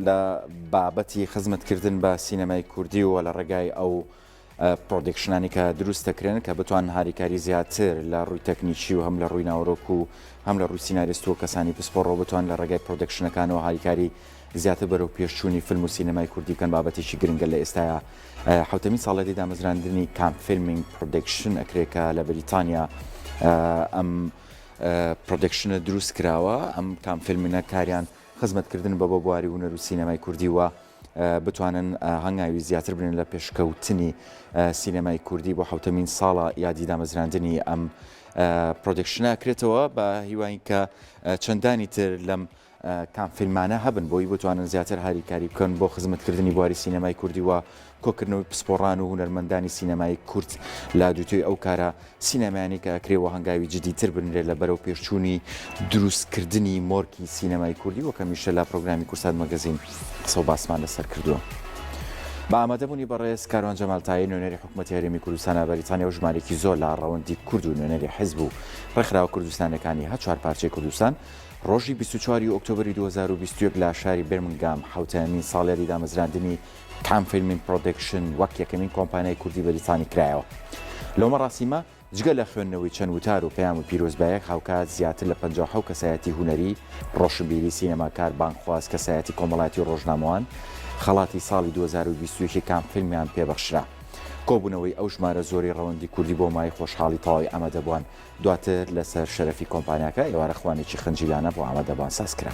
لە بابەتی خزمەتکردن بە سینەمای کوردی و لە ڕێگای ئەو پرۆدکشنانی کە دروست دەکرێن کە بتوان هاریکاری زیاتر لە ڕووی تەکنیکی و هەم لە ڕووی ناوڕۆک و هەم لە ڕووی سیناریست و کەسانی پسپۆڕۆ بتوان لە ڕێگای پرۆدکشنەکانەوە هاریکاری زیاتر بەرەو پێشچوونی فیلم و سینەمای کوردی بکەن بابەتێکی گرنگە لە ئێستاە حوتەمین ساڵەتی دامەزراندنی کام فیلمینگ پرۆدکشن ئەکرێکە لە بریتانیا ئەم پرۆدکشنە دروست کراوە ئەم کام فیلمینە کاریان خزمەتکردن بە بۆ بواری هونەر و سینەمای کوردی وە بتوانن هەنگاوی زیاتر بنن لە پێشکەوتنی سینەمای کوردی بۆ حوتەمین ساڵە یادی دامەزراندنی ئەم پرۆدکشنە ئەکرێتەوە بە هیوای کە چەندانی تر لەم کام فیلمانە هەبن بۆی بتوانن زیاتر هاریکاری بکەن بۆ خزمەتکردنی بواری سینەمای کوردی و کۆکردنەوەی پسپۆڕان و هونەرمەندانی سینەمای کورد لا دوتوی ئەو کارە سینەمایانی کە ئەکرێەوە هەنگاوی جدیتر بنرێت لە بەرەو پێشچوونی دروستکردنی مۆرکی سینەمای کوردی وەکە میشە لە پرۆگرامی کورسات مەگەزین قسە و باسمان لەسەر کردووە. بە ئامادەبوونی بەڕێز کاروان جەمالتایی نوێنەری حکوومەتی هەرێمی کوردستانە بەریتانیا و ژمارەی زۆر لە ڕەوەندی کورد و نوێنەری حیزب و ڕێکخراوە کوردستانەکانی هە چوار پارچەی کوردستان ڕۆژی 24 ئۆکتۆبری 2021 لە شاری بێرمنگام حوتەمین ساڵێری دامەزراندنی کام فیلمینگ پرۆدکشن وەک یەکەمین کۆمپانیای کوردی بەریتانی کرایەوە. لەو مەڕاستیمە جگە لە خوێندنەوەی چەند وتار و پەیام و پیرۆزبایەک هاوکات زیاتر لە 57 کەسایەتی هوەری ڕۆشنبیری سینەماکار بانخواست کەسایەتی کۆمەڵاتی ڕۆژنامەوان خەڵاتی ساڵی 2021 کام فیلمیان پێبەخشرا. کۆبوونەوەی ئەو ژمارە زۆری ڕەوەندی کوردی بۆ مای خۆشحاڵی تەواوی ئامادەبووان دواتر لەسەر شەرەفی کۆمپانیاکە ئێوارە خوانێکی خەنجیلانە بۆ ئامادەبووان ساز کرا.